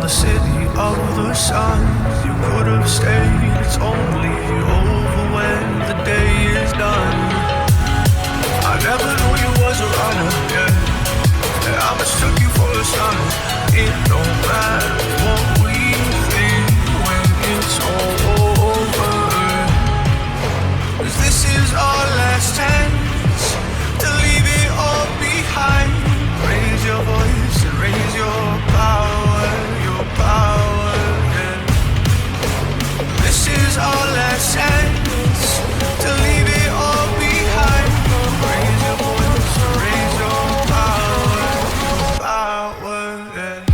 the city of the sun. You could have stayed, it's only over when the day is done. I never knew you was a runner, yeah. I mistook you for a son. It don't matter what we think when it's all over. 'Cause this is our last chance to leave it all behind. Raise your voice and raise your power, yeah. This is our last chance to leave it all behind. Raise your voice and raise your power, yeah.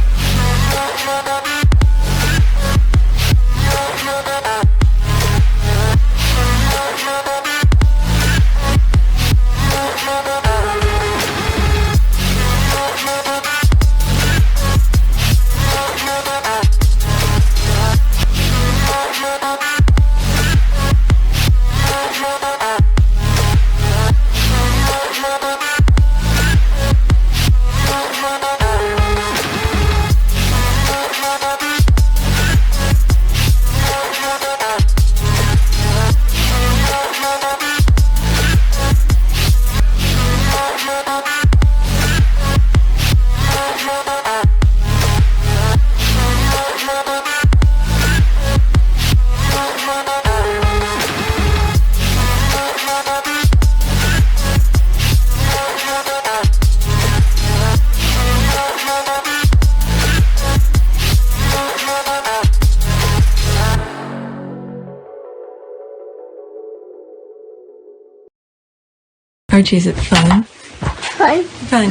Archie, is it fun? Fun. Fun.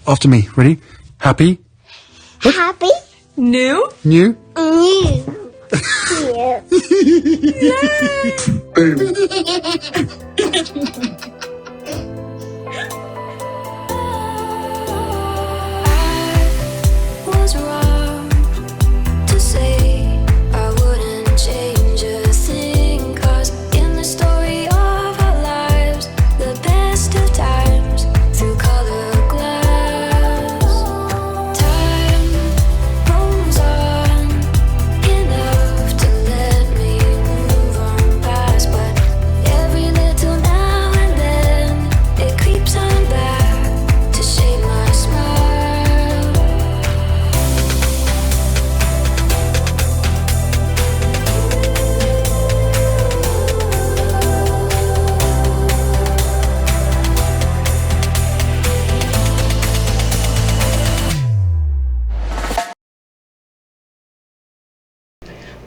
After me. Ready? Happy? Happy. New? New? New. Was wrong to say I wouldn't change a thing, 'cause in the story of our lives, the best of times through color glass, time moves on enough to let me move on past, but every little now and then it creeps on back to shape my smile.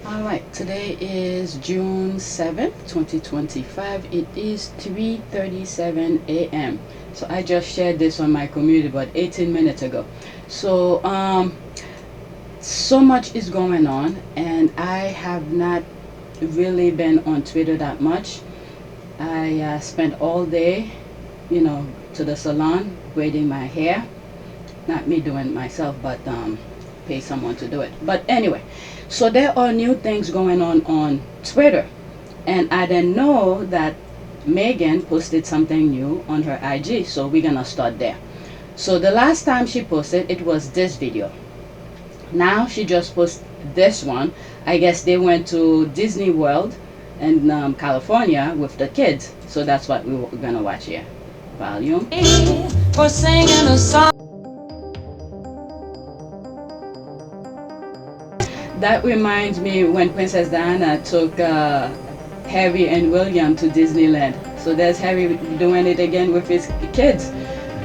Alright, today is June 7th, 2025. It is 3:37 a.m. So I just shared this on my community about 18 minutes ago. So so much is going on, and I have not really been on Twitter that much. I spent all day, to the salon braiding my hair. Not me doing it myself, but pay someone to do it. But anyway, so there are new things going on Twitter, and I didn't know that Meghan posted something new on her IG, so we're gonna start there. So the last time she posted, it was this video. Now she just posted this one. I guess they went to Disney World in California with the kids, so that's what we're gonna watch here. Volume. For singing a song. That reminds me when Princess Diana took Harry and William to Disneyland. So there's Harry doing it again with his kids.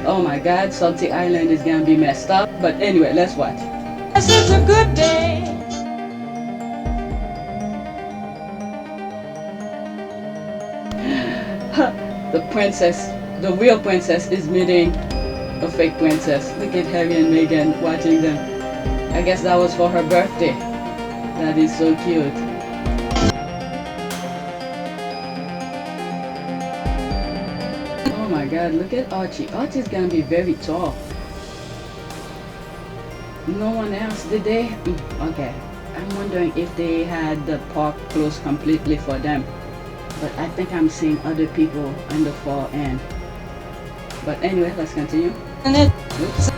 Oh my God, Salty Island is gonna be messed up. But anyway, let's watch. Yes, it's a good day. The real princess is meeting a fake princess. Look at Harry and Meghan watching them. I guess that was for her birthday. That is so cute. Oh my God, look at Archie. Archie's gonna be very tall. No one else, did they? Okay. I'm wondering if they had the park closed completely for them. But I think I'm seeing other people in the far end. But anyway, let's continue. And it, Oops.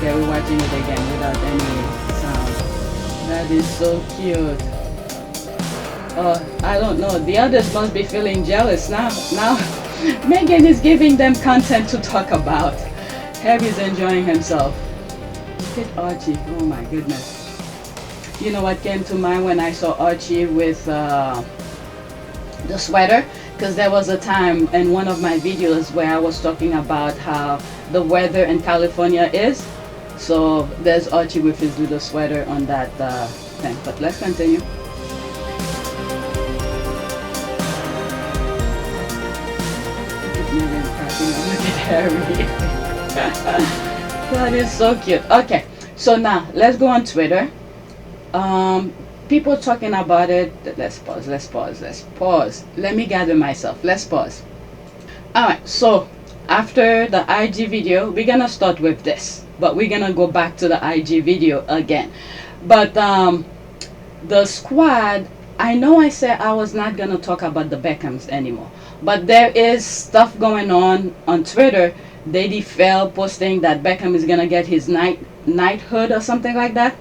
Okay, we're watching it again without any sound. That is so cute. I don't know. The others must be feeling jealous now. Now, Meghan is giving them content to talk about. Harry's enjoying himself. Look at Archie. Oh my goodness. You know what came to mind when I saw Archie with the sweater? Because there was a time in one of my videos where I was talking about how the weather in California is. So there's Archie with his little sweater on that thing. But let's continue. Look at Harry. That is so cute. Okay, so now let's go on Twitter. People talking about it. Let's pause. Let me gather myself. Let's pause. Alright, so after the IG video, we're gonna start with this, but we're gonna go back to the IG video again. But the squad, I know I said I was not gonna talk about the Beckhams anymore, but there is stuff going on Twitter. They fell posting that Beckham is gonna get his knighthood or something like that.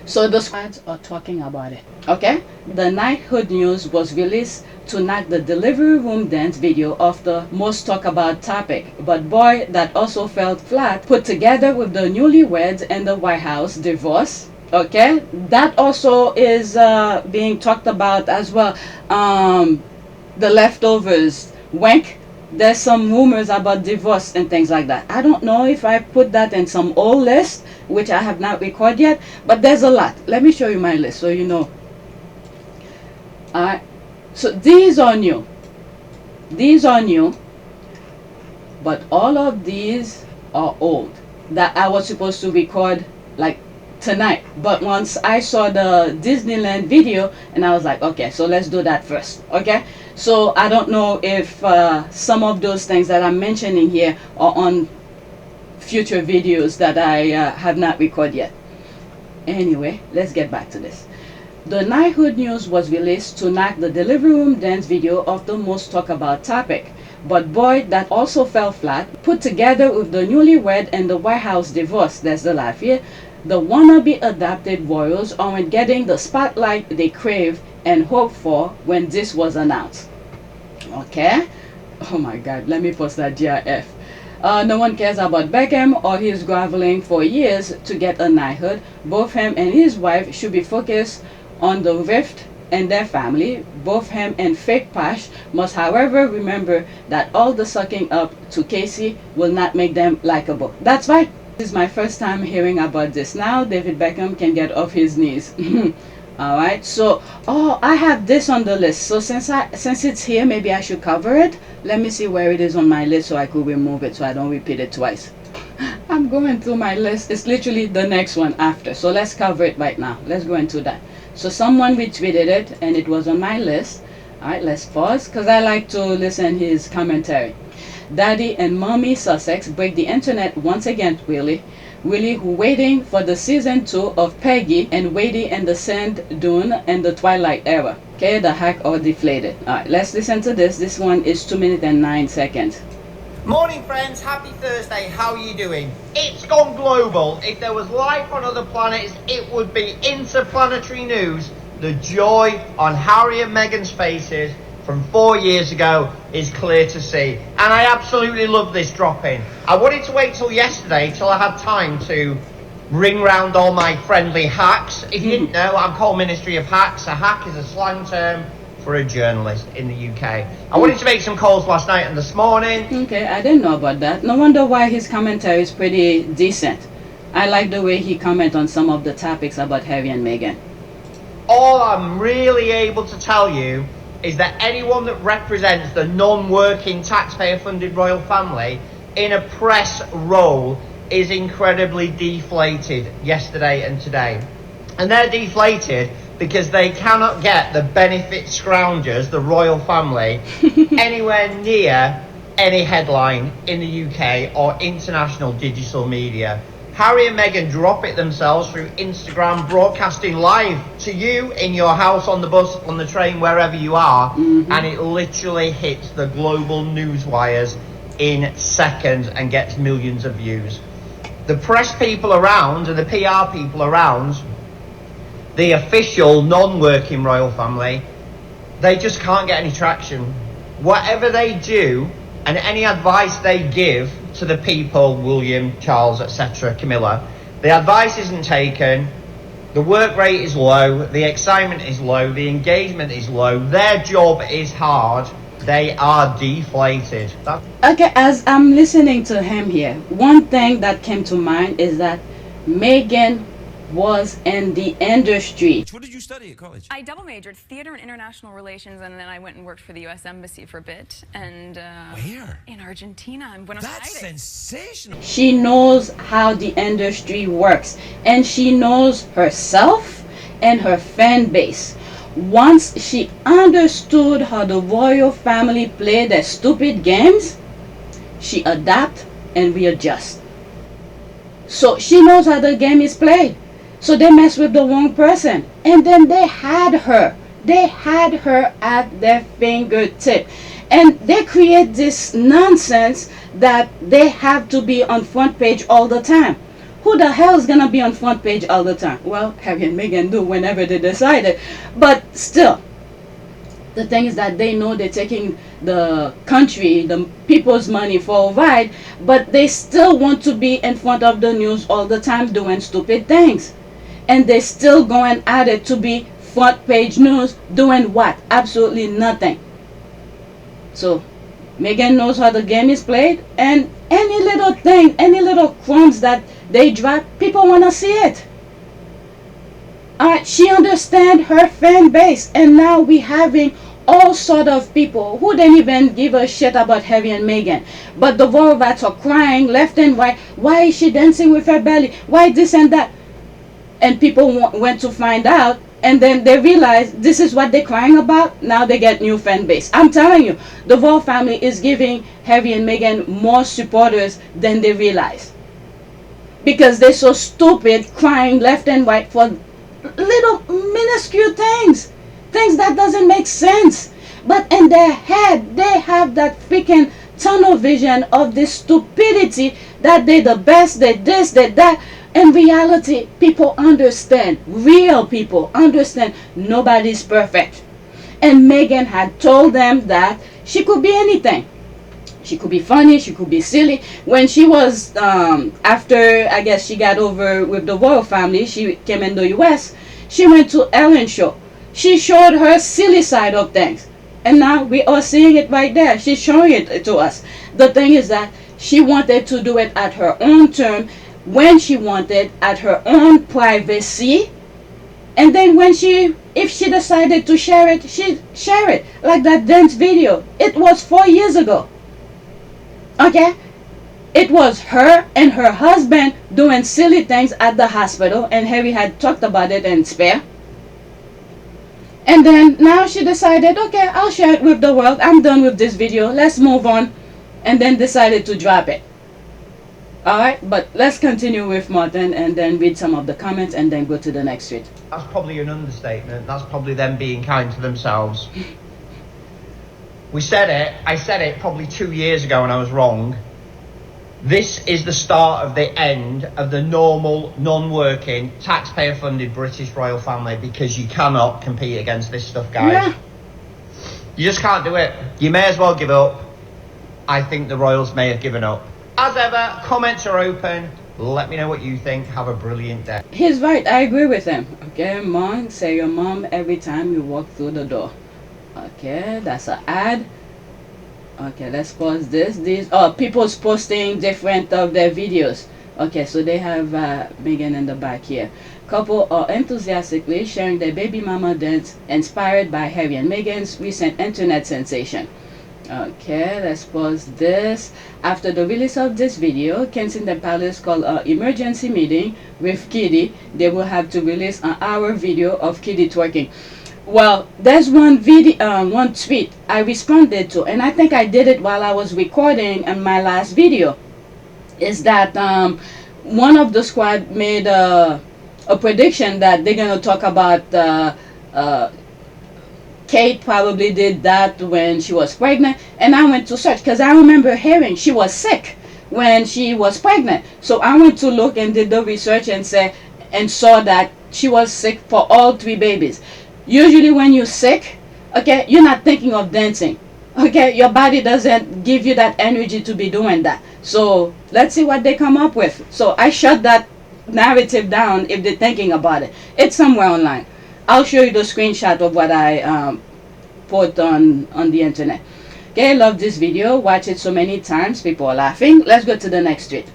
So the squads are talking about it. Okay, the knighthood news was released to knock the delivery room dance video off the most talked about topic. But boy, that also fell flat. Put together with the newlyweds and the White House divorce. Okay, that also is being talked about as well. The leftovers, wank. There's some rumors about divorce and things like that. I don't know if I put that in some old list, which I have not recorded yet, but there's a lot. Let me show you my list so you know. Alright, so these are new. These are new, but all of these are old that I was supposed to record like tonight. But once I saw the Disneyland video, and I was like, okay, so let's do that first. Okay, so I don't know if some of those things that I'm mentioning here are on future videos that I have not recorded yet. Anyway, let's get back to this. The knighthood news was released to knock the delivery room dance video off the most talked about topic. But boy, that also fell flat. Put together with the newlywed and the White House divorce, that's the laugh here, the wannabe adopted royals aren't getting the spotlight they crave and hope for when this was announced. Okay? Oh my god, let me post that GIF. No one cares about Beckham or his groveling for years to get a knighthood. Both him and his wife should be focused on the rift and their family. Both him and fake Pash must however remember that all the sucking up to Casey will not make them likable. That's right. This is my first time hearing about this. Now David Beckham can get off his knees. Alright, so I have this on the list. So since it's here, maybe I should cover it. Let me see where it is on my list so I could remove it so I don't repeat it twice. I'm going through my list. It's literally the next one after. So let's cover it right now. Let's go into that. So someone retweeted it and it was on my list. Alright, let's pause because I like to listen his commentary. Daddy and Mummy Sussex break the internet once again. Willie who waiting for the season 2 of Peggy and Wadey and the Sand Dune and the Twilight era. Okay, the hack or deflated. Alright, let's listen to this. This one is 2 minutes and 9 seconds. Morning friends, happy Thursday, how are you doing? It's gone global. If there was life on other planets, it would be interplanetary news. The joy on Harry and Meghan's faces from 4 years ago is clear to see. And I absolutely love this drop-in. I wanted to wait till yesterday, till I had time to ring round all my friendly hacks. If you didn't know, I'm called Ministry of Hacks. A hack is a slang term for a journalist in the UK. I wanted to make some calls last night and this morning. Okay, I didn't know about that. No wonder why his commentary is pretty decent. I like the way he comments on some of the topics about Harry and Meghan. All I'm really able to tell you is that anyone that represents the non-working taxpayer-funded royal family in a press role is incredibly deflated yesterday and today. And they're deflated because they cannot get the benefit scroungers, the royal family, anywhere near any headline in the UK or international digital media. Harry and Meghan drop it themselves through Instagram, broadcasting live to you in your house, on the bus, on the train, wherever you are, and it literally hits the global news wires in seconds and gets millions of views. the press people around and the PR people around the official non-working royal family, they just can't get any traction. Whatever they do and any advice they give to the people, William, Charles, etc., Camilla, the advice isn't taken, the work rate is low, the excitement is low, the engagement is low, their job is hard, they are deflated. Okay, as I'm listening to him here, one thing that came to mind is that Meghan was in the industry. What did you study at college? I double majored theater and international relations, and then I went and worked for the U.S. Embassy for a bit. And where? In Argentina, in Buenos Aires. That's sensational. She knows how the industry works, and she knows herself and her fan base. Once she understood how the royal family played their stupid games, she adapt and readjust. So she knows how the game is played. So they mess with the wrong person, and then they had her at their fingertip, and they create this nonsense that they have to be on front page all the time. Who the hell is gonna be on front page all the time? Well, Harry and Meghan do whenever they decide it, but still, the thing is that they know they're taking the country, the people's money for a ride, but they still want to be in front of the news all the time doing stupid things. And they're still going at it to be front page news, doing what? Absolutely nothing. So Meghan knows how the game is played, and any little thing, any little crumbs that they drop, people want to see it. She understands her fan base, and now we having all sort of people who didn't even give a shit about Harry and Meghan, but the royal rats are crying left and right. Why is she dancing with her belly? Why this and that? And people went to find out, and then they realized this is what they're crying about. Now they get new fan base. I'm telling you, the royal family is giving Harry and Meghan more supporters than they realize, because they're so stupid, crying left and right for little minuscule things that doesn't make sense. But in their head, they have that freaking tunnel vision of this stupidity that they're the best, they're this, they're that. In reality, people understand, real people understand nobody's perfect. And Meghan had told them that she could be anything. She could be funny, she could be silly. When she was, after I guess she got over with the royal family, she came in the US, she went to Ellen's show. She showed her silly side of things. And now we are seeing it right there. She's showing it to us. The thing is that she wanted to do it at her own term, when she wanted, at her own privacy. And then when if she decided to share it, she'd share it. Like that dance video. It was 4 years ago. Okay? It was her and her husband doing silly things at the hospital, and Harry had talked about it in Spare. And then now she decided, okay, I'll share it with the world. I'm done with this video. Let's move on. And then decided to drop it. Alright, but let's continue with Martin and then read some of the comments and then go to the next tweet. That's probably an understatement. That's probably them being kind to themselves. I said it probably 2 years ago and I was wrong. This is the start of the end of the normal, non-working, taxpayer-funded British royal family, because you cannot compete against this stuff, guys. Yeah. You just can't do it. You may as well give up. I think the royals may have given up. As ever, comments are open. Let me know what you think. Have a brilliant day. He's right. I agree with him. Okay, mom, say your mom every time you walk through the door. Okay, that's an ad. Okay, let's pause this. These people's posting different of their videos. Okay, so they have Meghan in the back here. Couple are enthusiastically sharing their baby mama dance inspired by Harry and Meghan's recent internet sensation. Okay, let's pause this. After the release of this video, Kensington Palace called an emergency meeting with Kitty. They will have to release an hour video of Kitty twerking. Well, there's one video, one tweet I responded to, and I think I did it while I was recording in my last video. Is that one of the squad made a prediction that they're gonna talk about Kate probably did that when she was pregnant, and I went to search because I remember hearing she was sick when she was pregnant. So I went to look and did the research and saw that she was sick for all 3 babies. Usually when you're sick, okay, you're not thinking of dancing. Okay, your body doesn't give you that energy to be doing that. So let's see what they come up with. So I shut that narrative down if they're thinking about it. It's somewhere online. I'll show you the screenshot of what I put on the internet. Okay, I love this video. Watch it so many times. People are laughing. Let's go to the next tweet.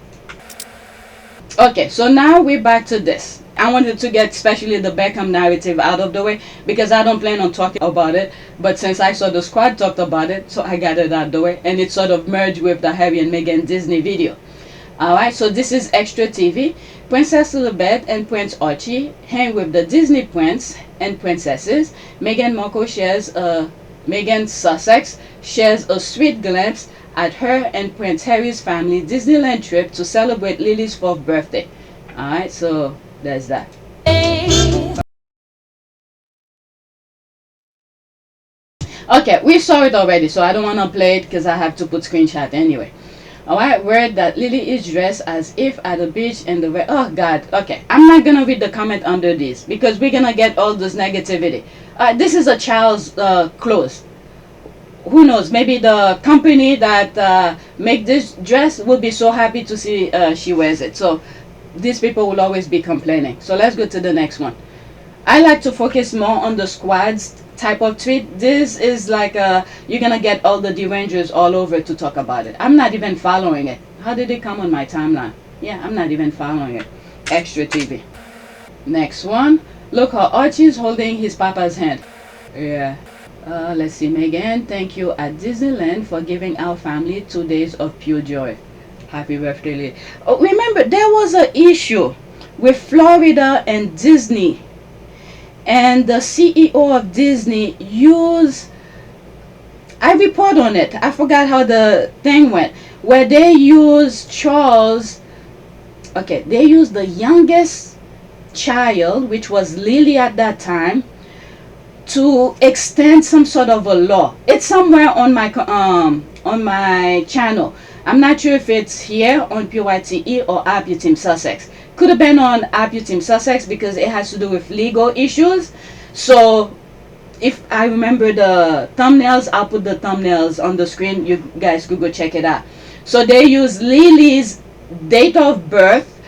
Okay, so now we're back to this. I wanted to get especially the Beckham narrative out of the way because I don't plan on talking about it. But since I saw the squad talked about it, so I got it out of the way. And it sort of merged with the Harry and Meghan Disney video. Alright, so this is Extra TV. Princess Lilibet and Prince Archie hang with the Disney prince and princesses. Meghan Sussex shares a sweet glimpse at her and Prince Harry's family Disneyland trip to celebrate Lili's 4th birthday. Alright, so there's that. Okay, we saw it already, so I don't want to play it because I have to put screenshot anyway. Alright, word that Lili is dressed as if at a beach in the oh god. Okay, I'm not gonna read the comment under this because we're gonna get all this negativity. This is a child's clothes. Who knows, maybe the company that make this dress will be so happy to see she wears it. So these people will always be complaining. So let's go to the next one. I like to focus more on the squads type of tweet. This is like you're gonna get all the derangers all over to talk about it. I'm not even following it. How did it come on my timeline? Yeah, I'm not even following it. Extra TV. Next one. Look how Archie's holding his papa's hand. Yeah. Let's see. Meghan, thank you at Disneyland for giving our family 2 days of pure joy. Happy birthday, Lili. Oh, remember there was an issue with Florida and Disney. And the CEO of Disney used, I report on it, I forgot how the thing went, where they used Charles, okay, they used the youngest child, which was Lili at that time, to extend some sort of a law. It's somewhere on my channel. I'm not sure if it's here on PYTE or Happy Team Sussex. Could have been on Happy Team Sussex because it has to do with legal issues. So if I remember the thumbnails, I'll put the thumbnails on the screen. You guys could go check it out. So they use Lili's date of birth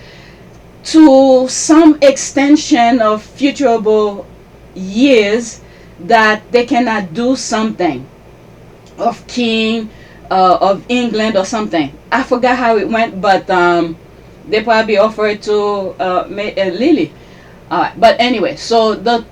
to some extension of futurable years that they cannot do something of king of England or something. I forgot how it went, but they probably offered to Lili. But anyway, so the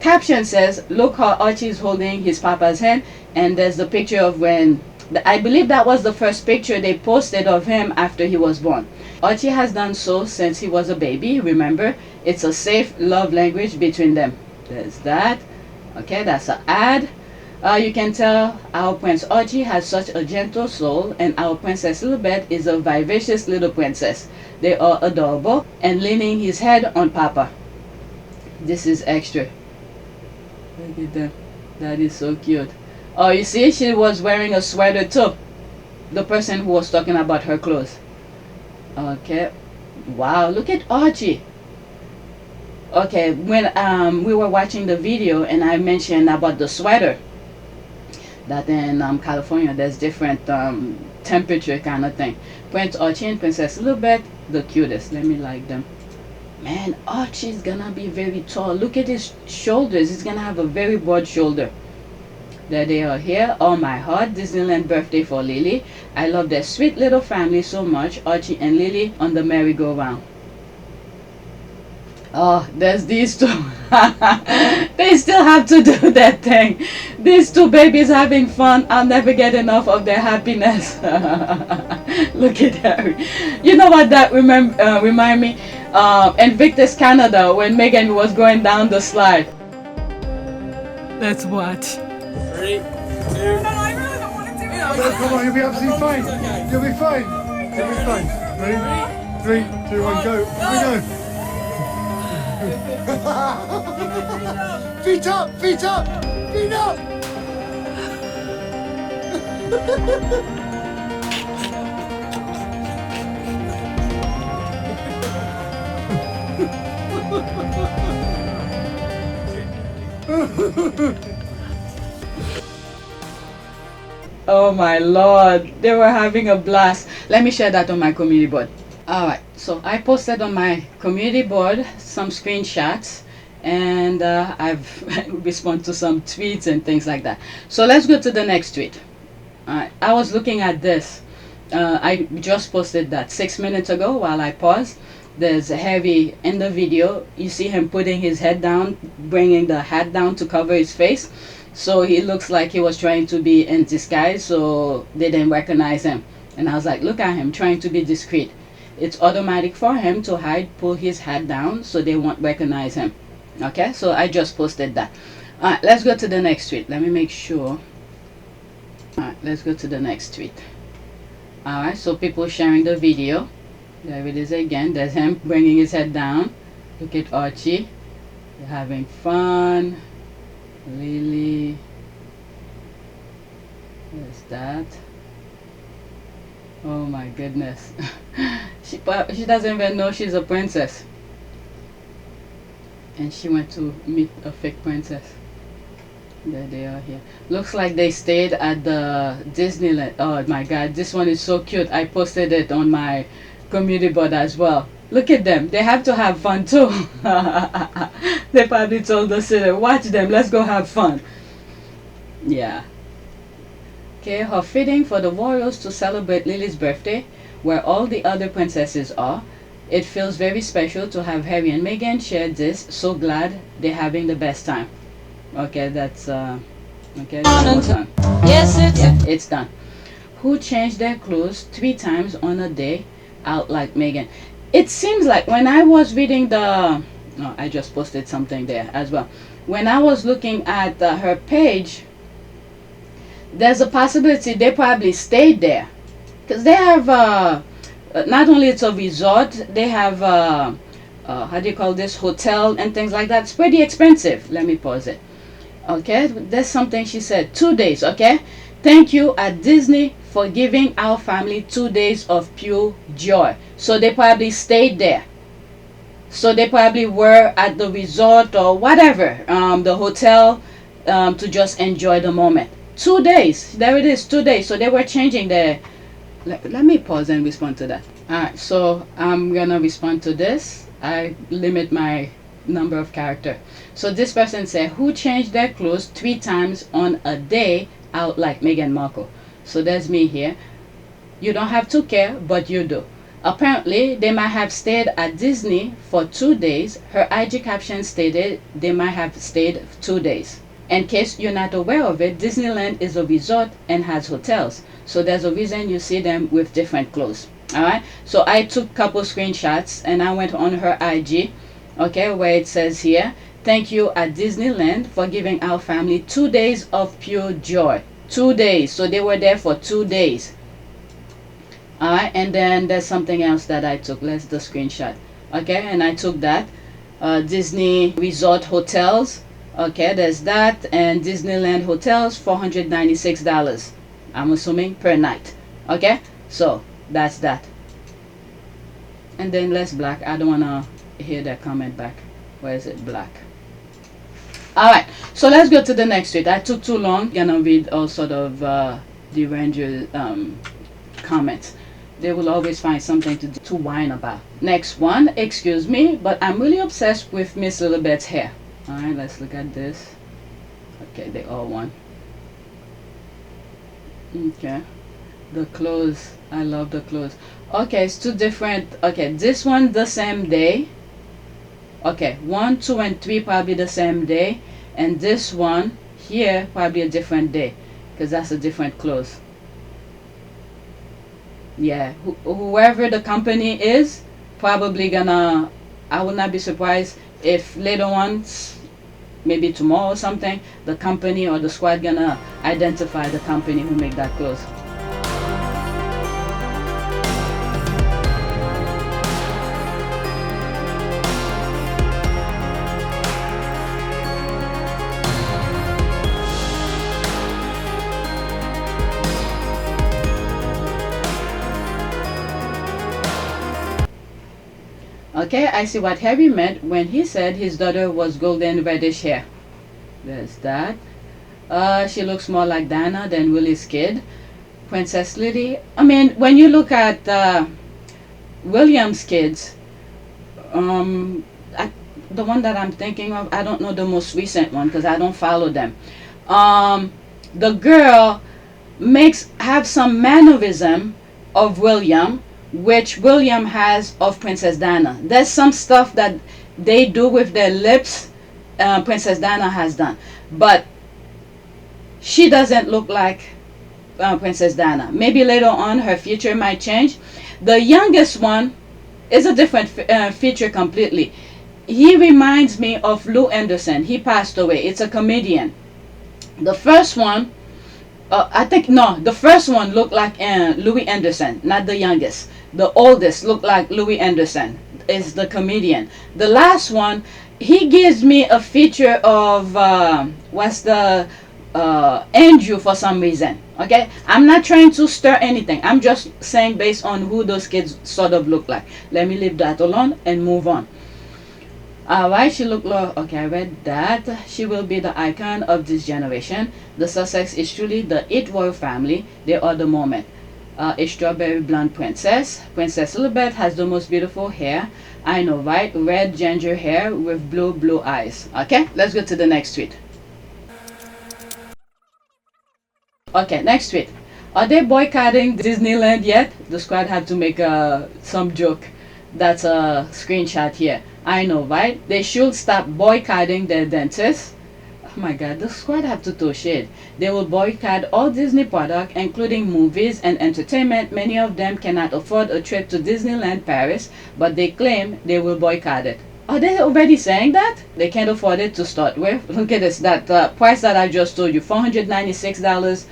caption says, look how Archie is holding his papa's hand. And there's the picture of when, I believe that was the first picture they posted of him after he was born. Archie has done so since he was a baby. Remember, it's a safe love language between them. There's that. Okay, that's an ad. You can tell our Prince Archie has such a gentle soul, and our Princess Lilibet is a vivacious little princess. They are adorable, and leaning his head on Papa. This is extra. Look at that. That is so cute. Oh, you see, she was wearing a sweater too. The person who was talking about her clothes. Okay. Wow, look at Archie. Okay, when we were watching the video and I mentioned about the sweater, that in California there's different temperature kind of thing. Prince Archie and Princess Lilibet, the cutest. Let me like them. Man, Archie's gonna be very tall. Look at his shoulders. He's gonna have a very broad shoulder. There they are here. Oh my heart, Disneyland birthday for Lili. I love their sweet little family so much. Archie and Lili on the merry-go-round. Oh, there's these two. They still have to do that thing. These two babies having fun. I'll never get enough of their happiness. Look at Harry. You know what that remind me? In Victor's Canada when Meghan was going down the slide. Let's watch. 3, 2. No, I really don't want to do it. Come on, you'll be absolutely fine. You'll be fine. You'll be fine. Ready? 3, 2, 1, go. Here we go. Feet up, feet up, feet up. Oh my lord, they were having a blast. Let me share that on my community board. Alright, so I posted on my community board some screenshots, and I've responded to some tweets and things like that. So let's go to the next tweet. Alright, I was looking at this. I just posted that 6 minutes ago while I paused. There's Harry in the video. You see him putting his head down, bringing the hat down to cover his face. So he looks like he was trying to be in disguise, so they didn't recognize him. And I was like, look at him trying to be discreet. It's automatic for him to hide, pull his hat down so they won't recognize him. Okay, so I just posted that. Alright, let's go to the next tweet. Let me make sure. Alright, let's go to the next tweet. Alright, so people sharing the video. There it is again. There's him bringing his head down. Look at Archie. They're having fun. Lili. There's that. Oh my goodness. she doesn't even know she's a princess. And she went to meet a fake princess. There they are here. Looks like they stayed at the Disneyland. Oh my god, this one is so cute. I posted it on my community board as well. Look at them. They have to have fun too. They probably told the sitter, watch them, let's go have fun. Yeah. Okay, her fitting for the royals to celebrate Lili's birthday, where all the other princesses are. It feels very special to have Harry and Meghan share this. So glad they're having the best time. Okay, that's okay. That's done. Yes, It's done. Who changed their clothes 3 times on a day out like Meghan? It seems like when I was reading the... No, I just posted something there as well. When I was looking at her page, there's a possibility they probably stayed there. Because they have... not only it's a resort, they have... how do you call this? Hotel and things like that. It's pretty expensive. Let me pause it. Okay, there's something she said. 2 days, okay? Thank you at Disney for giving our family 2 days of pure joy. So they probably stayed there. So they probably were at the resort or whatever, the hotel, to just enjoy the moment. 2 days. There it is, 2 days. So they were changing their... Let me pause and respond to that. Alright, so I'm gonna respond to this. I limit my number of character. So this person said, who changed their clothes 3 times on a day out like Meghan Markle? So there's me here. You don't have to care, but you do. Apparently, they might have stayed at Disney for 2 days. Her IG caption stated they might have stayed 2 days. In case you're not aware of it, Disneyland is a resort and has hotels. So there's a reason you see them with different clothes. Alright, so I took a couple screenshots and I went on her IG, okay, where it says here, thank you at Disneyland for giving our family 2 days of pure joy. 2 days, so they were there for 2 days. Alright, and then there's something else that I took. Let's the screenshot. Okay, and I took that. Disney Resort Hotels. Okay, there's that. And Disneyland Hotels, $496. I'm assuming per night. Okay, so that's that. And then let's black. I don't want to hear that comment back. Where is it? Black. Alright, so let's go to the next tweet. I took too long. I'm gonna read all sort of the Ranger comments. They will always find something to whine about. Next one, excuse me, but I'm really obsessed with Miss Lilibet's hair. Alright, let's look at this. Okay, they all won. Okay, the clothes, I love the clothes. Okay, it's 2 different. Okay, this one the same day. Okay, 1, 2, and 3 probably the same day, and this one here probably a different day, because that's a different clothes. Yeah, whoever the company is, probably gonna, I will not be surprised if later on, maybe tomorrow or something, the company or the squad gonna identify the company who make that clothes. Okay, I see what Harry meant when he said his daughter was golden reddish hair. There's that. She looks more like Diana than Willie's kid. Princess Lily. I mean, when you look at William's kids, the one that I'm thinking of, I don't know the most recent one because I don't follow them. The girl have some mannerism of William, which William has of Princess Diana. There's some stuff that they do with their lips, Princess Diana has done, but she doesn't look like Princess Diana. Maybe later on her feature might change. The youngest one is a different feature completely. He reminds me of Lou Anderson. He passed away. It's a comedian. The first one, the first one looked like Louis Anderson, not the youngest. The oldest looked like Louis Anderson, is the comedian. The last one, he gives me a feature of Andrew for some reason. Okay, I'm not trying to stir anything. I'm just saying based on who those kids sort of look like. Let me leave that alone and move on. Alright, she looked like, okay, I read that. She will be the icon of this generation. The Sussex is truly the it royal family. They are the moment. A strawberry blonde princess. Princess Lilibet has the most beautiful hair. I know, right? Red ginger hair with blue eyes. Okay, let's go to the next tweet. Okay, next tweet. Are they boycotting Disneyland yet? The squad had to make some joke. That's a screenshot here. I know, right? They should stop boycotting their dentists. Oh my god, the squad have to throw shade. They will boycott all Disney products, including movies and entertainment. Many of them cannot afford a trip to Disneyland Paris, but they claim they will boycott it. Are they already saying that? They can't afford it to start with. Look at this, that price that I just told you, $496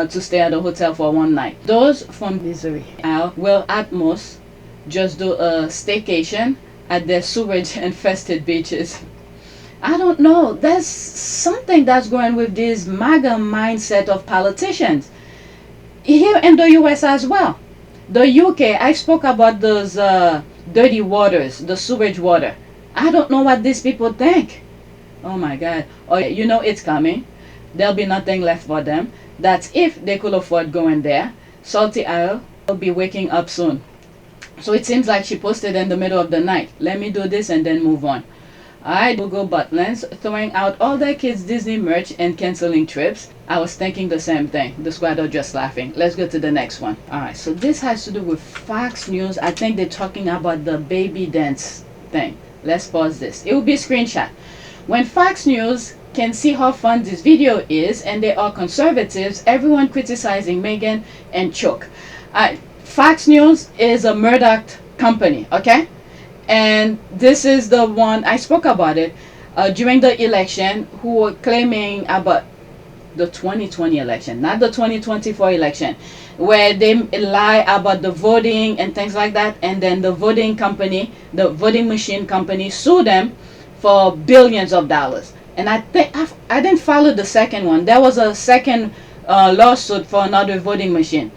to stay at a hotel for one night. Those from Missouri will at most just do a staycation at their sewage infested beaches. I don't know, there's something that's going with this MAGA mindset of politicians here in the US as well. The UK, I spoke about those dirty waters, the sewage water. I don't know what these people think. Oh my god. Oh, you know it's coming. There'll be nothing left for them. That's if they could afford going there. Salty Isle will be waking up soon. So it seems like she posted in the middle of the night. Let me do this and then move on. Alright, Google Butlins throwing out all their kids' Disney merch and canceling trips. I was thinking the same thing. The squad are just laughing. Let's go to the next one. Alright, so this has to do with Fox News. I think they're talking about the baby dance thing. Let's pause this. It will be a screenshot. When Fox News can see how fun this video is and they are conservatives, everyone criticizing Meghan and CHOKE. Fox News is a Murdoch company, okay? And this is the one, I spoke about it during the election, who were claiming about the 2020 election, not the 2024 election, where they lie about the voting and things like that, and then the voting company, the voting machine company, sued them for billions of dollars. And I think I didn't follow the second one. There was a second lawsuit for another voting machine.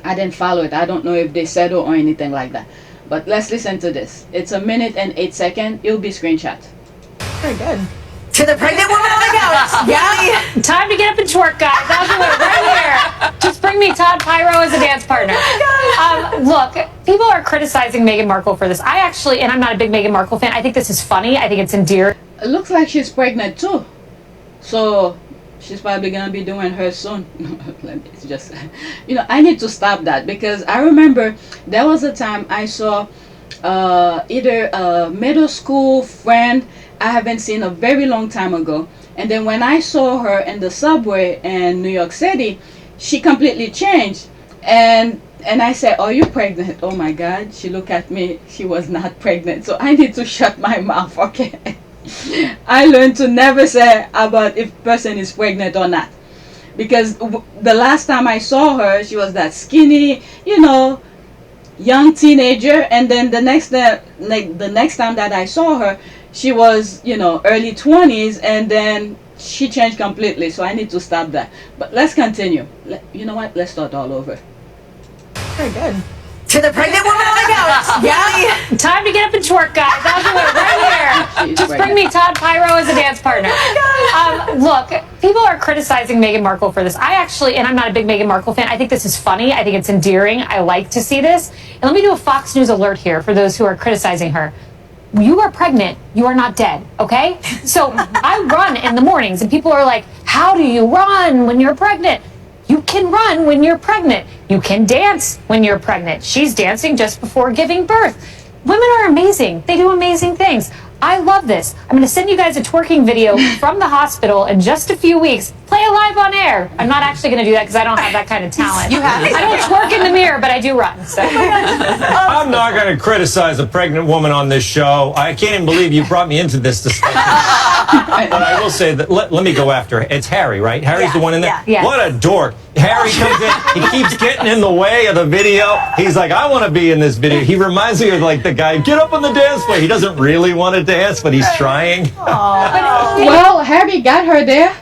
I didn't follow it. I don't know if they settled or anything like that. But let's listen to this. It's 1 minute and 8 seconds. It'll be screenshot. Very good. To the pregnant woman on the couch. Yeah. Time to get up and twerk, guys. I'll do it right here. Just bring me Todd Pyro as a dance partner. Look, people are criticizing Meghan Markle for this. I actually, and I'm not a big Meghan Markle fan, I think this is funny. I think it's endearing. It looks like she's pregnant too. So she's probably gonna be doing her soon. It's just, you know, I need to stop that, because I remember there was a time I saw either a middle school friend I haven't seen a very long time ago, and then when I saw her in the subway in New York City, she completely changed, and I said, "Are you pregnant?" Oh my god, she looked at me, she was not pregnant. So I need to shut my mouth, okay? I learned to never say about if person is pregnant or not, because the last time I saw her, she was that skinny, you know, young teenager, and then the next time that I saw her, she was, you know, early 20s, and then she changed completely. So I need to stop that. But let's continue. You know what? Let's start all over. Very good. To the pregnant woman on the couch. Yeah. Time to get up and twerk, guys. I'll do it right here. Just bring me Todd Pyro as a dance partner. Look, people are criticizing Meghan Markle for this. I actually, and I'm not a big Meghan Markle fan, I think this is funny. I think it's endearing. I like to see this. And let me do a Fox News alert here for those who are criticizing her. You are pregnant, you are not dead, okay? So I run in the mornings and people are like, how do you run when you're pregnant? You can run when you're pregnant. You can dance when you're pregnant. She's dancing just before giving birth. Women are amazing. They do amazing things. I love this. I'm going to send you guys a twerking video from the hospital in just a few weeks. Play it live on air. I'm not actually going to do that because I don't have that kind of talent. You have it. I don't twerk in the mirror, but I do run. So. I'm not going to criticize a pregnant woman on this show. I can't even believe you brought me into this discussion. But I will say that, let me go after her. It's Harry, right? Harry's the one in there? Yeah. What a dork. Harry comes in, he keeps getting in the way of the video. He's like, I want to be in this video. He reminds me of like the guy, get up on the dance floor. He doesn't really want to dance, but he's trying. Well, Harry got her there.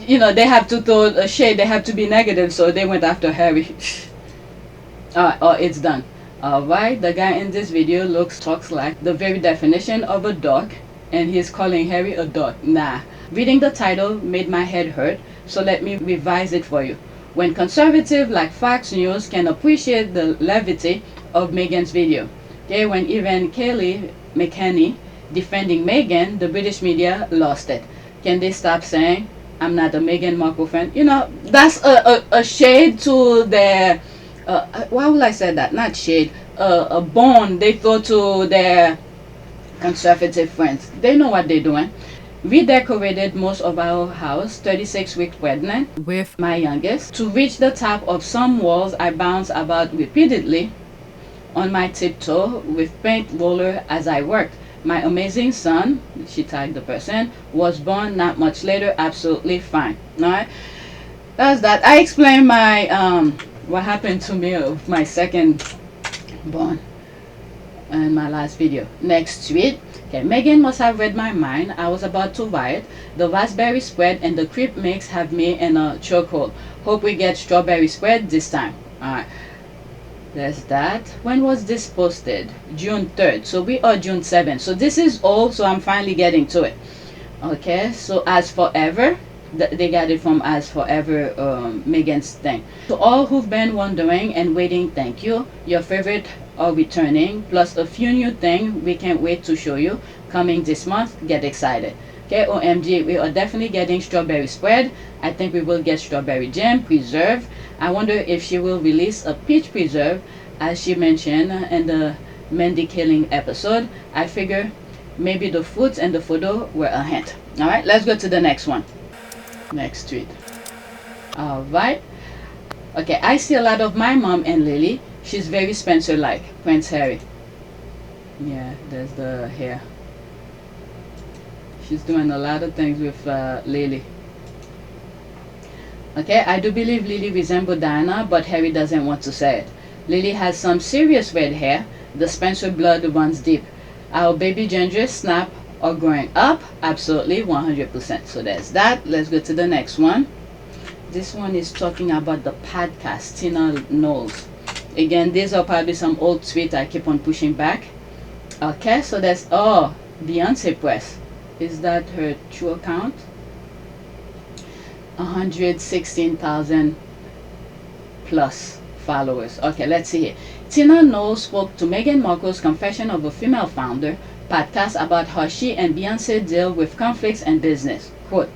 You know, they have to throw a shade. They have to be negative, so they went after Harry. Oh, it's done. Alright, the guy in this video talks like the very definition of a dog, and he's calling Harry a dog. Nah. Reading the title made my head hurt, so let me revise it for you. When conservative like Fox News can appreciate the levity of Meghan's video. Okay, when even Kelly McKinney defending Meghan, the British media lost it. Can they stop saying, I'm not a Meghan Markle fan? You know, that's a shade to their, why would I say that? Not shade, a bone they throw to their conservative friends. They know what they're doing. We decorated most of our house, 36 weeks pregnant, with my youngest. To reach the top of some walls, I bounced about repeatedly on my tiptoe with paint roller as I worked. My amazing son, she tagged the person, was born not much later, absolutely fine. Alright, that's that. I explained my what happened to me of my second born in my last video. Next tweet. Okay, Meghan must have read my mind. I was about to riot. The raspberry spread and the crepe mix have me in a chokehold. Hope we get strawberry spread this time. Alright, there's that. When was this posted? June 3rd. So we are June 7th. So this is old, so I'm finally getting to it. Okay, so as forever, they got it from As Forever, Meghan's thing. To all who've been wondering and waiting, thank you. Your favorite are returning, plus a few new things we can't wait to show you coming this month. Get excited. Okay, OMG, we are definitely getting strawberry spread. I think we will get strawberry jam preserve. I wonder if she will release a peach preserve as she mentioned in the Mandy killing episode. I figure maybe the fruits and the photo were a hint. Alright, let's go to the next one. Next tweet. Alright. Okay, I see a lot of my mom and Lili. She's very Spencer-like. Prince Harry. Yeah, there's the hair. She's doing a lot of things with Lili. Okay, I do believe Lili resembles Diana, but Harry doesn't want to say it. Lili has some serious red hair. The Spencer blood runs deep. Our baby gingers snap are growing up. Absolutely, 100%. So there's that. Let's go to the next one. This one is talking about the podcast, Tina Knowles. Again, these are probably some old tweets I keep on pushing back. Okay, so that's, oh, Beyonce Press. Is that her true account? 116,000 plus followers. Okay, let's see here. Tina Knowles spoke to Meghan Markle's Confession of a Female Founder podcast about how she and Beyonce deal with conflicts and business. Quote,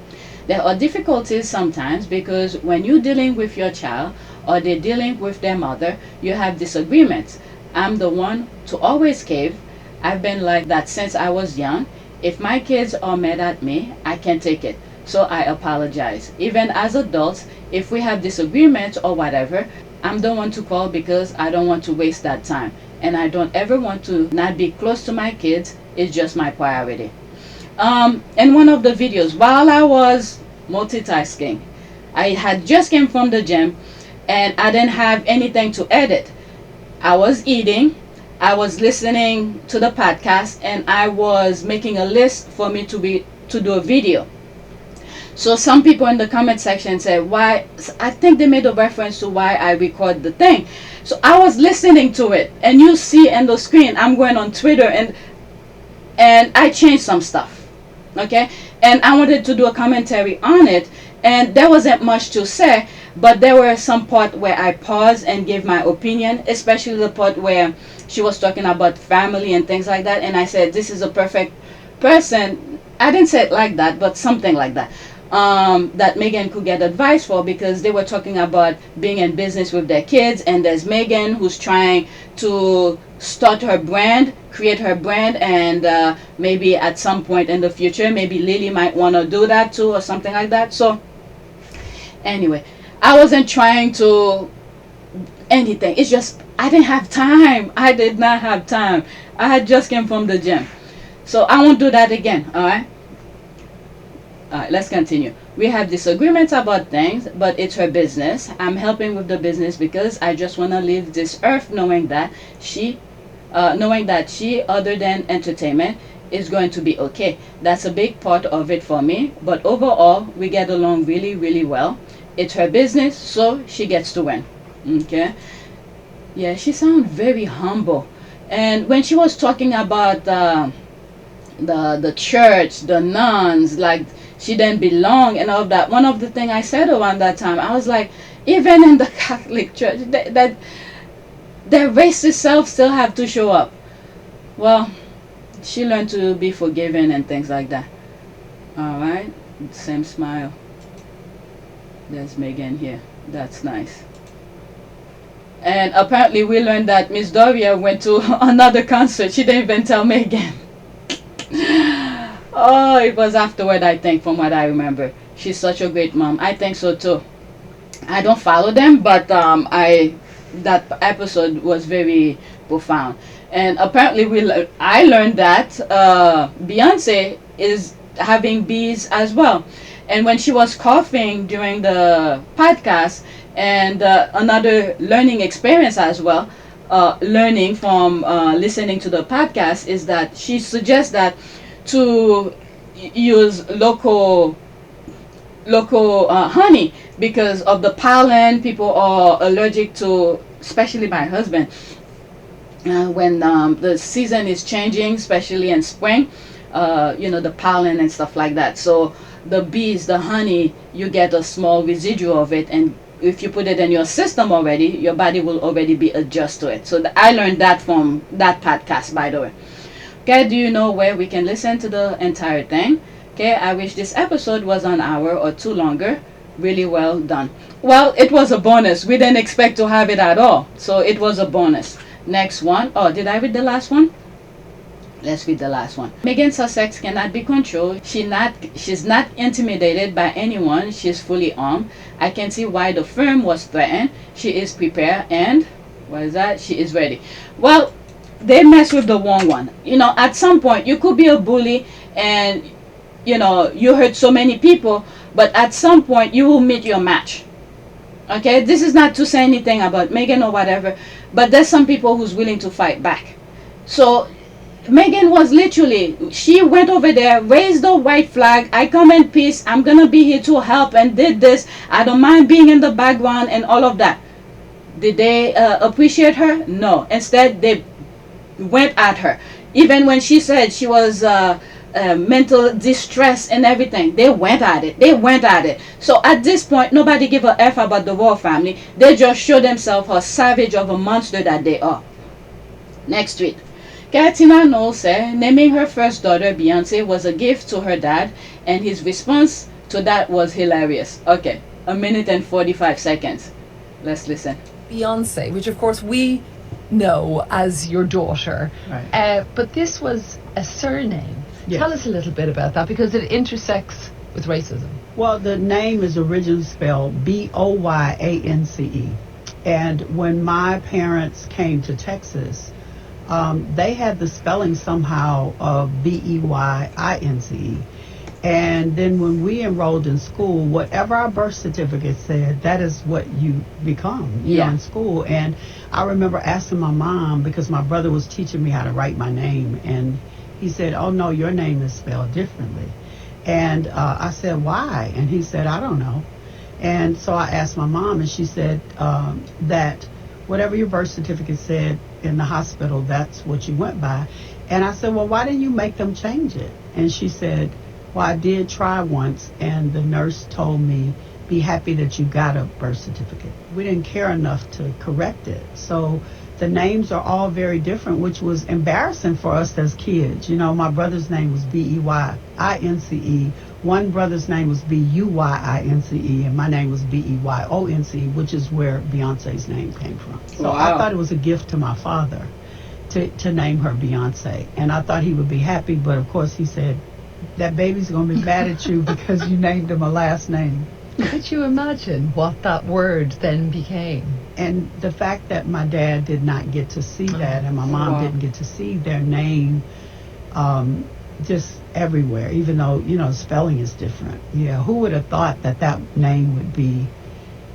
there are difficulties sometimes because when you're dealing with your child or they're dealing with their mother, you have disagreements. I'm the one to always cave. I've been like that since I was young. If my kids are mad at me, I can't take it. So I apologize. Even as adults, if we have disagreements or whatever, I'm the one to call because I don't want to waste that time. And I don't ever want to not be close to my kids. It's just my priority. In one of the videos, while I was multitasking, I had just came from the gym and I didn't have anything to edit. I was eating, I was listening to the podcast, and I was making a list for me to do a video. So some people in the comment section said, why, I think they made a reference to why I record the thing. So I was listening to it, and you see in the screen, I'm going on Twitter, and I changed some stuff, okay? And I wanted to do a commentary on it, and there wasn't much to say, but there were some part where I paused and gave my opinion, especially the part where she was talking about family and things like that, and I said, this is a perfect person. I didn't say it like that, but something like that. That Meghan could get advice for, because they were talking about being in business with their kids, and there's Meghan who's trying to start her brand, create her brand, and maybe at some point in the future, maybe Lili might want to do that too, or something like that. So anyway, I wasn't trying to anything. It's just I didn't have time. I did not have time. I had just came from the gym, so I won't do that again. All right. Alright, let's continue. We have disagreements about things, but it's her business. I'm helping with the business because I just want to leave this earth knowing that she, other than entertainment, is going to be okay. That's a big part of it for me. But overall, we get along really, really well. It's her business, so she gets to win. Okay. Yeah, she sounds very humble. And when she was talking about the church, the nuns, like she didn't belong and all of that, one of the things I said around that time, I was like, even in the Catholic Church, that their racist self still have to show up. Well, she learned to be forgiving and things like that. All right, same smile. There's Meghan here. That's nice. And apparently we learned that Miss Doria went to another concert. She didn't even tell Meghan. Oh, it was afterward, I think, from what I remember. She's such a great mom. I think so too. I don't follow them, but that episode was very profound. And apparently I learned that Beyonce is having bees as well. And when she was coughing during the podcast, and another learning experience as well, learning from listening to the podcast, is that she suggests that to use local honey, because of the pollen people are allergic to, especially my husband, when the season is changing, especially in spring, the pollen and stuff like that. So the bees, the honey, you get a small residual of it, and if you put it in your system already, your body will already be adjusted to it. So I learned that from that podcast, by the way. Okay, do you know where we can listen to the entire thing? Okay, I wish this episode was an hour or two longer. Really well done. Well, it was a bonus. We didn't expect to have it at all, so it was a bonus. Next one. Oh, did I read the last one? Let's read the last one. Meghan Sussex cannot be controlled. She's not intimidated by anyone. She's fully armed. I can see why the firm was threatened. She is prepared, and what is that? She is ready. Well, they mess with the wrong one. At some point you could be a bully, and you hurt so many people, but at some point you will meet your match. Okay, this is not to say anything about Meghan or whatever, but there's some people who's willing to fight back. So Meghan was literally, she went over there, raised the white flag, I come in peace, I'm gonna be here to help, and did this, I don't mind being in the background and all of that. Did they appreciate her? No. Instead, they went at her. Even when she said she was mental distress and everything, they went at it. So at this point, nobody give a F about the royal family. They just show themselves how savage of a monster that they are. Next tweet. Katina Knowles said naming her first daughter Beyonce was a gift to her dad, and his response to that was hilarious. Okay, 1 minute and 45 seconds. Let's listen. Beyonce, which of course we know as your daughter, Right. but this was a surname. Yes. Tell us a little bit about that, because it intersects with racism. Well, the name is originally spelled Boyance. And when my parents came to Texas, they had the spelling somehow of Beyince. And then when we enrolled in school, whatever our birth certificate said, that is what you become, you know, in school. And I remember asking my mom, because my brother was teaching me how to write my name, and he said, oh no, your name is spelled differently. And I said, why? And he said, I don't know. And so I asked my mom, and she said that whatever your birth certificate said in the hospital, that's what you went by. And I said, well, why didn't you make them change it? And she said, well, I did try once, and the nurse told me, be happy that you got a birth certificate. We didn't care enough to correct it. So the names are all very different, which was embarrassing for us as kids. You know, my brother's name was B-E-Y-I-N-C-E. One brother's name was B-U-Y-I-N-C-E, and my name was B-E-Y-O-N-C-E, which is where Beyonce's name came from. So I thought it was a gift to my father to name her Beyonce. And I thought he would be happy, but of course he said, that baby's going to be mad at you because you named him a last name. Could you imagine what that word then became? And the fact that my dad did not get to see that, and my mom didn't get to see their name just everywhere, even though, you know, spelling is different. Yeah, who would have thought that that name would be,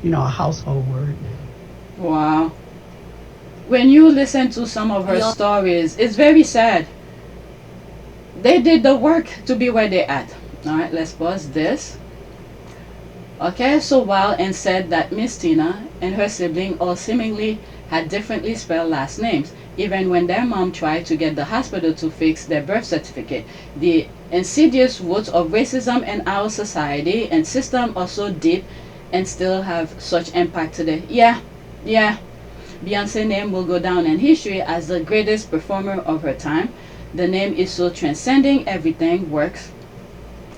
you know, a household word? Wow. When you listen to some of her stories, it's very sad. They did the work to be where they're at. All right, let's pause this. Okay, so while and said that Miss Tina and her sibling all seemingly had differently spelled last names, even when their mom tried to get the hospital to fix their birth certificate. The insidious roots of racism in our society and system are so deep and still have such impact today. Yeah. Beyonce's name will go down in history as the greatest performer of her time. The name is so transcending, everything works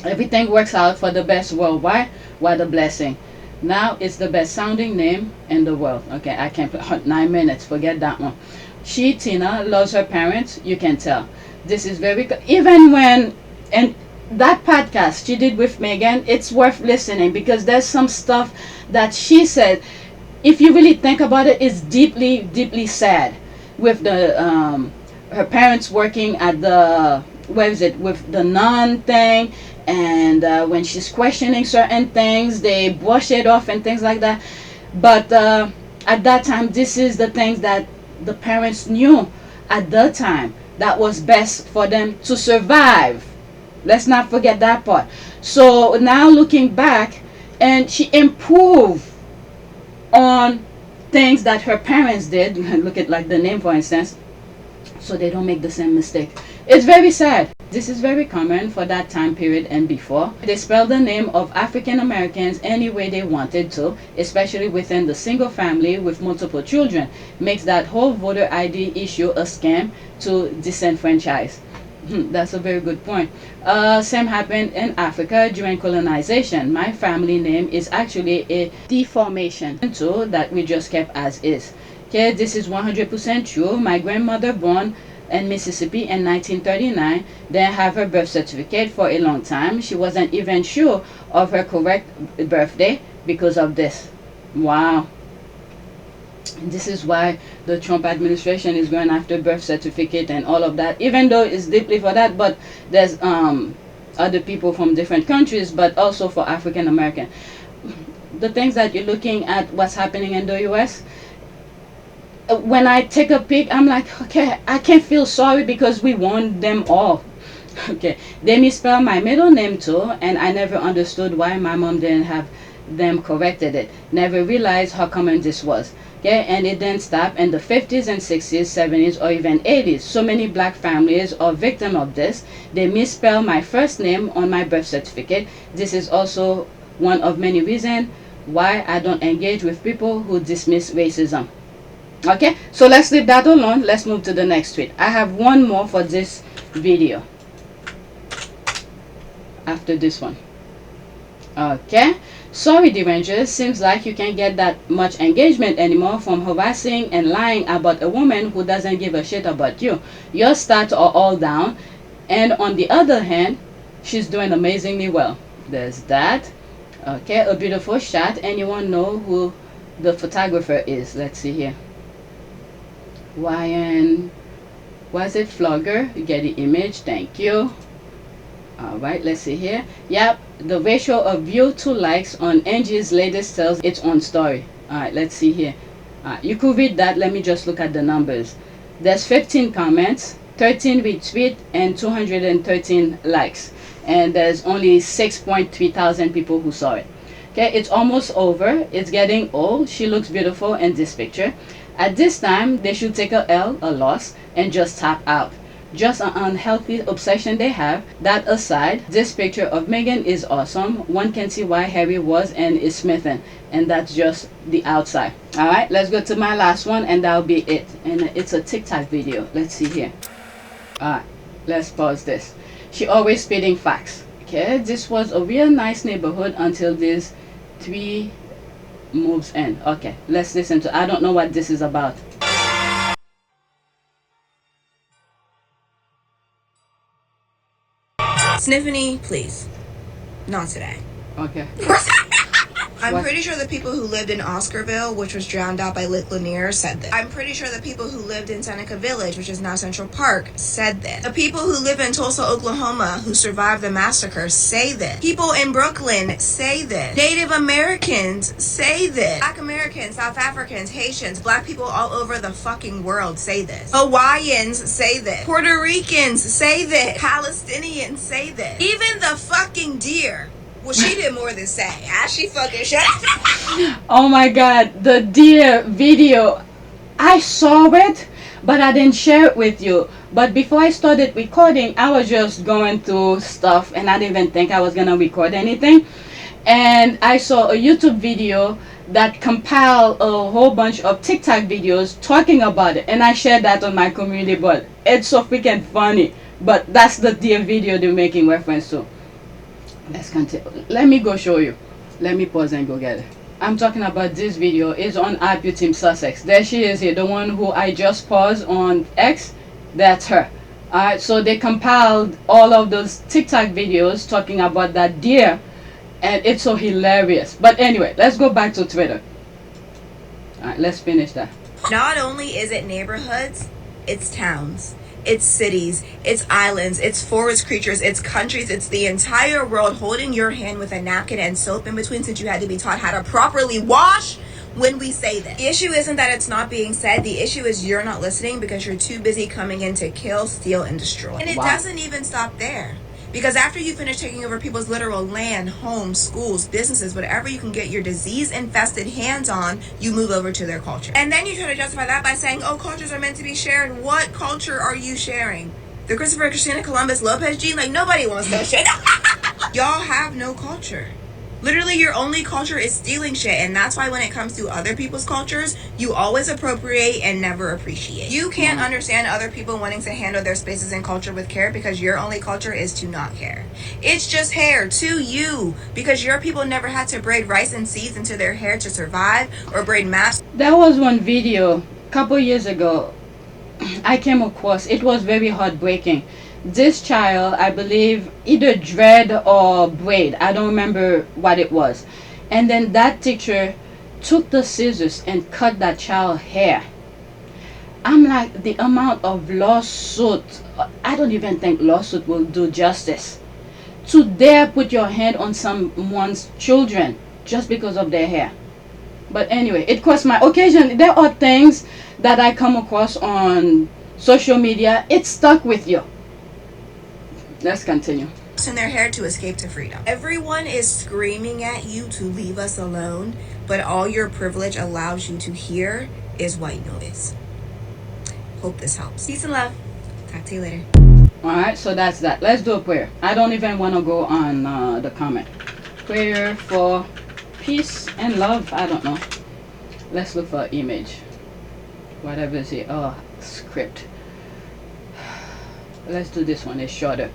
out for the best worldwide. What a blessing. Now it's the best sounding name in the world. Okay, I can't put 9 minutes, forget that one. She, Tina, loves her parents, you can tell. This is very, even when, and that podcast she did with Meghan, it's worth listening because there's some stuff that she said, if you really think about it, it's deeply, deeply sad. With the, her parents working at the, where is it, with the nun thing, and when she's questioning certain things, they brush it off and things like that. But at that time, this is the things that the parents knew at the time that was best for them to survive. Let's not forget that part. So now looking back, and she improved on things that her parents did. Look at like the name, for instance, so they don't make the same mistake. It's very sad. This is very common for that time period and before. They spelled the name of African Americans any way they wanted to, especially within the single family with multiple children. Makes that whole voter ID issue a scam to disenfranchise. That's a very good point. Same happened in Africa during colonization. My family name is actually a deformation too that we just kept as is. Okay, this is 100% true. My grandmother born in Mississippi in 1939 didn't have her birth certificate for a long time. She wasn't even sure of her correct birthday because of this. Wow. This is why the Trump administration is going after birth certificate and all of that, even though it's deeply for that, but there's other people from different countries, but also for African American. The things that you're looking at, what's happening in the US, when I take a peek, I'm like, okay, I can't feel sorry because we won them all. Okay, they misspelled my middle name too, and I never understood why my mom didn't have them corrected it. Never realized how common this was. Okay, and it didn't stop in the 50s and 60s, 70s, or even 80s. So many black families are victim of this. They misspell my first name on my birth certificate. This is also one of many reasons why I don't engage with people who dismiss racism. Okay, so let's leave that alone. Let's move to the next tweet. I have one more for this video after this one. Okay, sorry derangers, seems like you can't get that much engagement anymore from harassing and lying about a woman who doesn't give a shit about you. Your stats are all down, and on the other hand, she's doing amazingly well. There's that. Okay, a beautiful shot. Anyone know who the photographer is? Let's see here. Ryan, was it Flogger? You get the image, thank you. Alright, let's see here. Yep, the ratio of view to likes on Angie's latest tells its own story. Alright, let's see here. You could read that, let me just look at the numbers. There's 15 comments, 13 retweets, and 213 likes. and there's only 6.3 thousand people who saw it. Okay, it's almost over. It's getting old. She looks beautiful in this picture. At this time, they should take a loss, and just tap out. Just an unhealthy obsession they have. That aside, this picture of Meghan is awesome. One can see why Harry was and is smitten, and that's just the outside. Alright, let's go to my last one, and that'll be it. And it's a TikTok video. Let's see here. Alright, let's pause this. She always spitting facts. Okay, this was a real nice neighborhood until these 3 moves in. Okay, let's listen to. I don't know what this is about. Sniffany, please. Not today. Okay. I'm What? pretty sure the people who lived in Oscarville, which was drowned out by Lake Lanier, said this. I'm pretty sure the people who lived in Seneca Village, which is now Central Park, said this. The people who live in Tulsa, Oklahoma, who survived the massacre, say this. People in Brooklyn say this. Native Americans say this. Black Americans, South Africans, Haitians, black people all over the fucking world say this. Hawaiians say this. Puerto Ricans say this. Palestinians say this. Even the fucking deer. Well, she did more than say. She fucking shut up. Oh my god, the deer video. I saw it, but I didn't share it with you. But before I started recording, I was just going through stuff, and I didn't even think I was gonna record anything. And I saw a YouTube video that compiled a whole bunch of TikTok videos talking about it, and I shared that on my community board. It's so freaking funny. But that's the deer video they're making reference to. Let's continue. Let me go show you. Let me pause and go get it. I'm talking about this video. It's on RP Team Sussex. There she is here, the one who I just paused on X. That's her. Alright, so they compiled all of those TikTok videos talking about that deer, and it's so hilarious. But anyway, let's go back to Twitter. Alright, let's finish that. Not only is it neighborhoods, it's towns. It's cities, it's islands, it's forest creatures, it's countries, it's the entire world holding your hand with a napkin and soap in between, since you had to be taught how to properly wash when we say this. The issue isn't that it's not being said. The issue is you're not listening because you're too busy coming in to kill, steal, and destroy. And it doesn't even stop there. Because after you finish taking over people's literal land, homes, schools, businesses, whatever you can get your disease-infested hands on, you move over to their culture. And then you try to justify that by saying, oh, cultures are meant to be shared. What culture are you sharing? The Christopher, Christina, Columbus, Lopez gene? Like, nobody wants that shit. Y'all have no culture. Literally, your only culture is stealing shit, and that's why when it comes to other people's cultures, you always appropriate and never appreciate. You can't understand other people wanting to handle their spaces and culture with care because your only culture is to not care. It's just hair to you because your people never had to braid rice and seeds into their hair to survive or braid maps. There was one video a couple years ago I came across. It was very heartbreaking. This child, I believe, either dread or braid, I don't remember what it was, and then that teacher took the scissors and cut that child's hair. I'm like, the amount of lawsuit, I don't even think lawsuit will do justice to dare put your hand on someone's children just because of their hair. But anyway, it crossed my occasion. There are things that I come across on social media, it stuck with you. Let's continue. In their hair to escape to freedom. Everyone is screaming at you to leave us alone, but all your privilege allows you to hear is white noise. Hope this helps. Peace and love. Talk to you later. Alright, so that's that. Let's do a prayer. I don't even want to go on the comment. Prayer for peace and love. I don't know. Let's look for an image. Whatever is here. Oh, script. Let's do this one. It's shorter.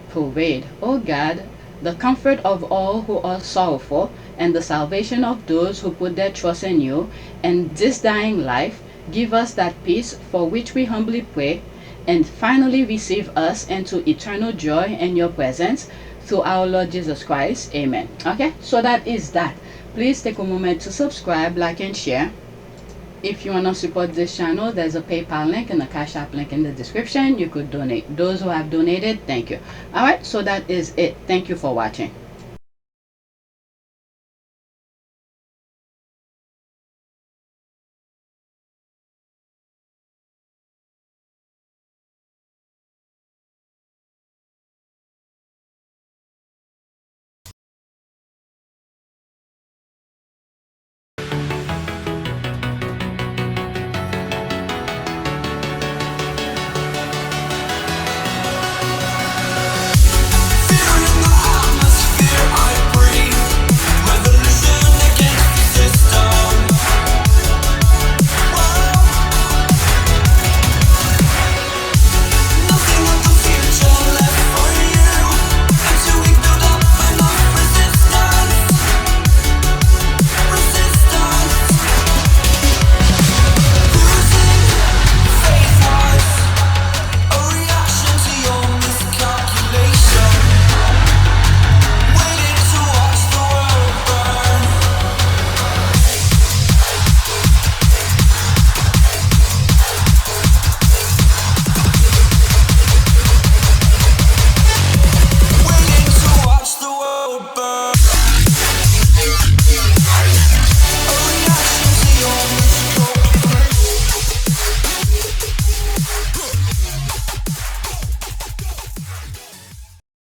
Pervade, O God, the comfort of all who are sorrowful, and the salvation of those who put their trust in you, and this dying life, give us that peace for which we humbly pray, and finally receive us into eternal joy in your presence, through our Lord Jesus Christ. Amen. Okay, so that is that. Please take a moment to subscribe, like, and share. If you want to support this channel, there's a PayPal link and a Cash App link in the description. You could donate. Those who have donated, thank you. Alright, so that is it. Thank you for watching.